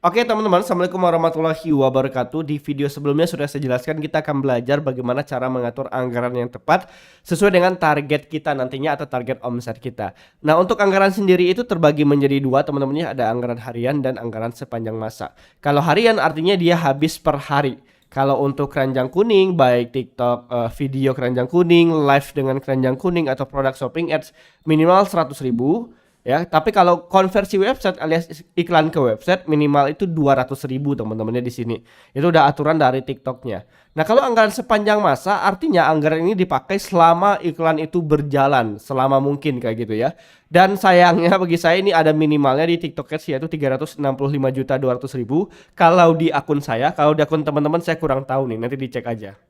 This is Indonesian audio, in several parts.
Oke teman-teman, Assalamualaikum warahmatullahi wabarakatuh. Di video sebelumnya sudah saya jelaskan kita akan belajar bagaimana cara mengatur anggaran yang tepat sesuai dengan target kita nantinya atau target omset kita. Nah, untuk anggaran sendiri itu terbagi menjadi dua teman-teman ya, ada anggaran harian dan anggaran sepanjang masa. Kalau harian artinya dia habis per hari. Kalau untuk keranjang kuning, baik TikTok, video keranjang kuning, live dengan keranjang kuning atau produk shopping ads minimal 100.000. Ya, tapi kalau konversi website alias iklan ke website minimal itu 200.000 teman-temannya di sini. Itu udah aturan dari TikToknya. Nah, kalau anggaran sepanjang masa artinya anggaran ini dipakai selama iklan itu berjalan selama mungkin kayak gitu ya. Dan sayangnya bagi saya ini ada minimalnya di TikTok Ads yaitu 365.200.000. Kalau di akun saya, kalau di akun teman-teman saya kurang tahu nih, nanti dicek aja.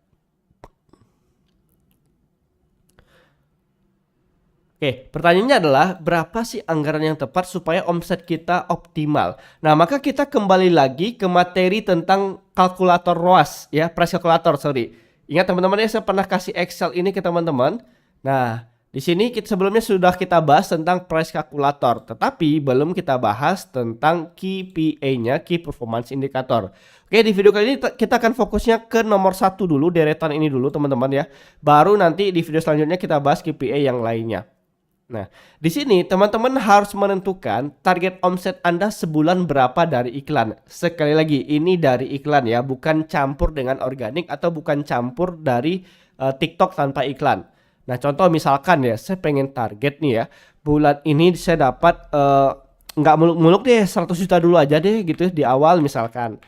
Oke, pertanyaannya adalah berapa sih anggaran yang tepat supaya omset kita optimal? Nah, maka kita kembali lagi ke materi tentang kalkulator ROAS ya, price calculator, sorry. Ingat teman-teman ya, saya pernah kasih Excel ini ke teman-teman. Nah, di sini sebelumnya sudah kita bahas tentang price calculator, tetapi belum kita bahas tentang KPI-nya, Key Performance Indicator. Oke, di video kali ini kita akan fokusnya ke nomor satu dulu, deretan ini dulu teman-teman ya. Baru nanti di video selanjutnya kita bahas KPI yang lainnya. Nah, di sini teman-teman harus menentukan target omset Anda sebulan berapa dari iklan. Sekali lagi, ini dari iklan ya, bukan campur dengan organik atau bukan campur dari TikTok tanpa iklan. Nah, contoh misalkan ya, saya pengen target nih ya, bulan ini saya dapat nggak muluk-muluk deh, 100 juta dulu aja deh gitu di awal misalkan.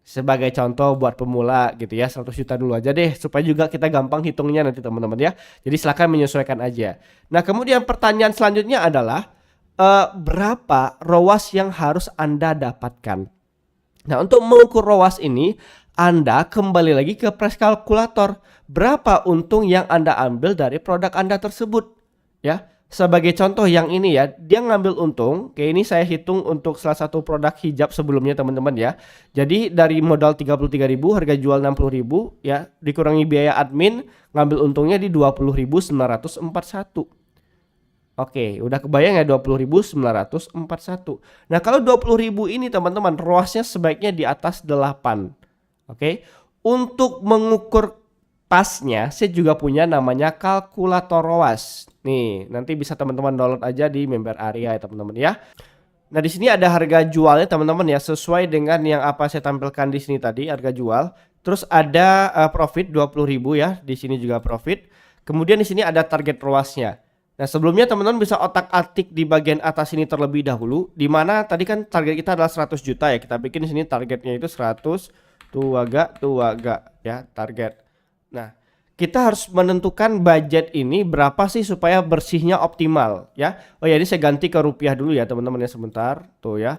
Sebagai contoh buat pemula gitu ya, 100 juta dulu aja deh supaya juga kita gampang hitungnya nanti teman-teman ya. Jadi silakan menyesuaikan aja. Nah, kemudian pertanyaan selanjutnya adalah berapa ROAS yang harus Anda dapatkan? Nah, untuk mengukur ROAS ini Anda kembali lagi ke price calculator. Berapa untung yang Anda ambil dari produk Anda tersebut? Ya. Sebagai contoh yang ini ya, dia ngambil untung, kayak ini saya hitung untuk salah satu produk hijab sebelumnya teman-teman ya. Jadi dari modal 33.000, harga jual 60.000 ya, dikurangi biaya admin, ngambil untungnya di 20.941. Oke, udah kebayang ya 20.941. Nah, kalau 20.000 ini teman-teman, ROAS-nya sebaiknya di atas 8. Oke. Untuk mengukur pasnya, saya juga punya namanya kalkulator ROAS. Nih, nanti bisa teman-teman download aja di member area ya teman-teman ya. Nah, di sini ada harga jualnya teman-teman ya, sesuai dengan yang apa saya tampilkan di sini tadi, harga jual. Terus ada profit 20.000 ya, di sini juga profit. Kemudian di sini ada target ROAS-nya. Nah, sebelumnya teman-teman bisa otak-atik di bagian atas ini terlebih dahulu, di mana tadi kan target kita adalah 100 juta ya. Kita bikin di sini targetnya itu 100 tuh agak ya, target. Nah, kita harus menentukan budget ini berapa sih supaya bersihnya optimal ya. Oh ya, ini saya ganti ke rupiah dulu ya teman-teman ya, sebentar tuh ya.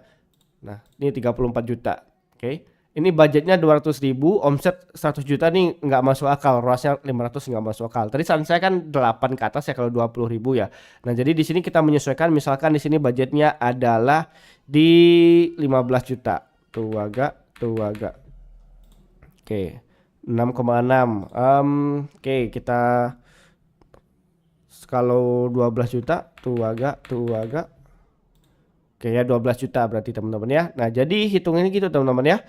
Nah, ini 34 juta. Oke. Ini budgetnya 200.000, omset 100 juta nih nggak masuk akal, ROAS-nya 500 nggak masuk akal. Tadi saran saya kan 8 ke atas ya kalau 20.000 ya. Nah, jadi di sini kita menyesuaikan, misalkan di sini budgetnya adalah di 15 juta. Tuh agak. Oke. 6,6. Oke, kita kalau 12 juta tuh agak. Oke ya, 12 juta berarti teman-teman ya. Nah, jadi hitungannya gitu teman-teman ya.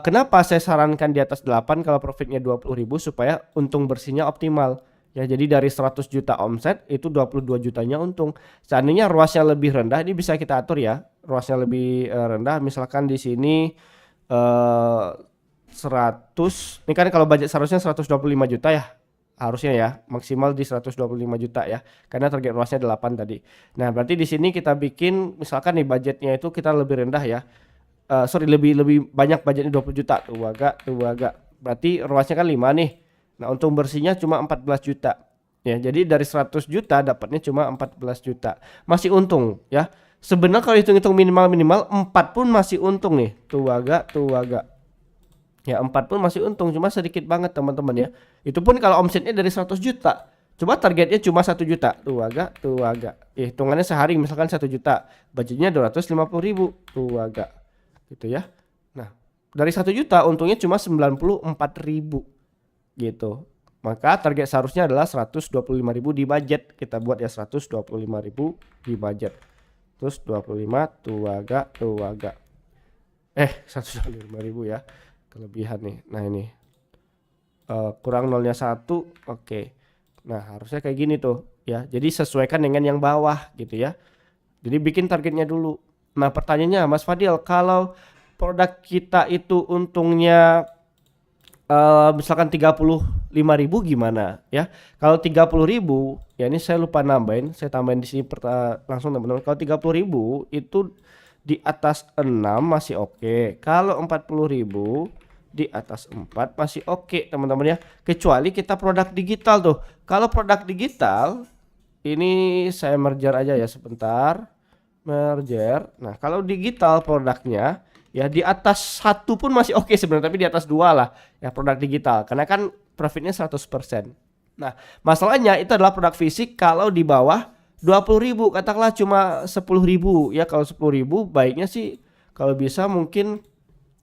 Kenapa saya sarankan di atas 8 kalau profitnya 20.000 supaya untung bersihnya optimal. Ya, jadi dari 100 juta omset itu 22 jutanya untung. Seandainya ROAS-nya lebih rendah, ini bisa kita atur ya. ROAS-nya lebih rendah, misalkan di sini 100. Ini kan kalau budget seharusnya 125 juta ya. Harusnya ya, maksimal di 125 juta ya. Karena target ROAS-nya 8 tadi. Nah, berarti di sini kita bikin misalkan nih budgetnya itu kita lebih rendah ya. Lebih banyak budgetnya 20 juta. Tuh agak. Berarti ROAS-nya kan 5 nih. Nah, untung bersihnya cuma 14 juta. Ya, jadi dari 100 juta dapatnya cuma 14 juta. Masih untung ya. Sebenarnya kalau hitung-hitung minimal 4 pun masih untung nih. Tuh agak. Ya, 4 pun masih untung, cuma sedikit banget teman-teman ya. Itu pun kalau omsetnya dari 100 juta. Coba targetnya cuma 1 juta. Tuh agak. Hitungannya sehari misalkan 1 juta. Budgetnya 250.000. Tuh agak. Gitu ya. Nah, dari 1 juta untungnya cuma 94.000. Gitu. Maka target seharusnya adalah 125.000 di budget. Kita buat ya 125.000 di budget. Terus 25 tuh agak. 105.000 ya. Kelebihan nih. Nah ini. Kurang nolnya 1. Oke. Nah, harusnya kayak gini tuh ya. Jadi sesuaikan dengan yang bawah gitu ya. Jadi bikin targetnya dulu. Nah, pertanyaannya Mas Fadil, kalau produk kita itu untungnya misalkan 35.000 gimana ya? Kalau 30.000 ya, ini saya lupa nambahin, saya tambahin di sini langsung teman-teman. Kalau 30.000 itu di atas 6 masih oke. Kalau 40.000 di atas 4 masih oke teman-teman ya. Kecuali kita produk digital tuh. Kalau produk digital ini saya merger aja ya sebentar. Merger. Nah, kalau digital produknya ya di atas 1 pun masih oke sebenarnya, tapi di atas 2 lah ya produk digital. Karena kan profitnya 100%. Nah, masalahnya itu adalah produk fisik kalau di bawah 20.000, katakanlah cuma 10.000 ya. Kalau 10.000 baiknya sih kalau bisa mungkin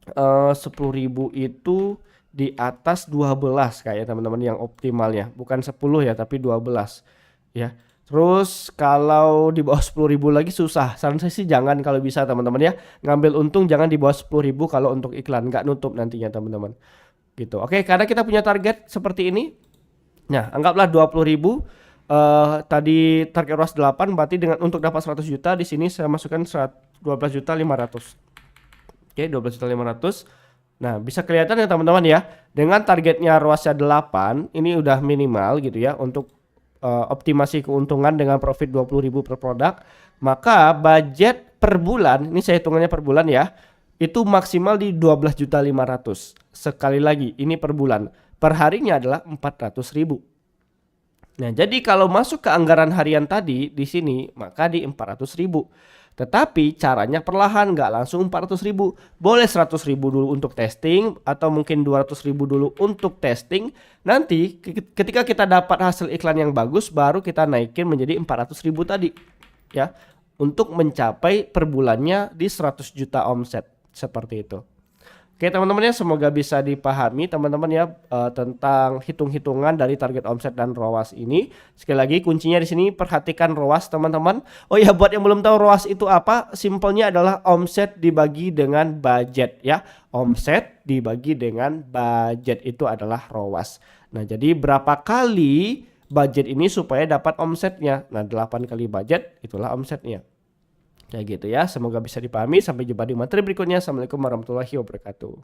10.000 itu di atas 12 kayak teman-teman yang optimalnya, bukan 10 ya tapi 12 ya. Terus kalau di bawah 10.000 lagi susah. Saran saya sih jangan kalau bisa teman-teman ya. Ngambil untung jangan di bawah 10.000 kalau untuk iklan, nggak nutup nantinya teman-teman. Gitu. Oke, karena kita punya target seperti ini. Nah, anggaplah 20.000. Tadi target ROAS 8, berarti dengan untuk dapat 100 juta di sini saya masukkan 12.500. Oke, 12.500. Nah, bisa kelihatan ya teman-teman ya. Dengan targetnya ROAS-nya 8, ini udah minimal gitu ya untuk optimasi keuntungan dengan profit 20.000 per produk. Maka budget per bulan, ini saya hitungannya per bulan ya, itu maksimal di 12.500. Sekali lagi, ini per bulan. Per harinya adalah 400.000. Nah, jadi kalau masuk ke anggaran harian tadi di sini, maka di 400.000. Tetapi caranya perlahan, nggak langsung 400.000. Boleh 100.000 dulu untuk testing, atau mungkin 200.000 dulu untuk testing. Nanti ketika kita dapat hasil iklan yang bagus, baru kita naikin menjadi 400.000 tadi ya, untuk mencapai per bulannya di 100 juta omset seperti itu. Oke teman-teman ya, semoga bisa dipahami teman-teman ya tentang hitung-hitungan dari target omset dan ROAS ini. Sekali lagi kuncinya di sini perhatikan ROAS teman-teman. Oh ya, buat yang belum tahu ROAS itu apa, simpelnya adalah omset dibagi dengan budget ya. Omset dibagi dengan budget itu adalah ROAS. Nah, jadi berapa kali budget ini supaya dapat omsetnya? Nah, 8 kali budget itulah omsetnya. Kayak gitu ya, semoga bisa dipahami. Sampai jumpa di materi berikutnya. Assalamualaikum warahmatullahi wabarakatuh.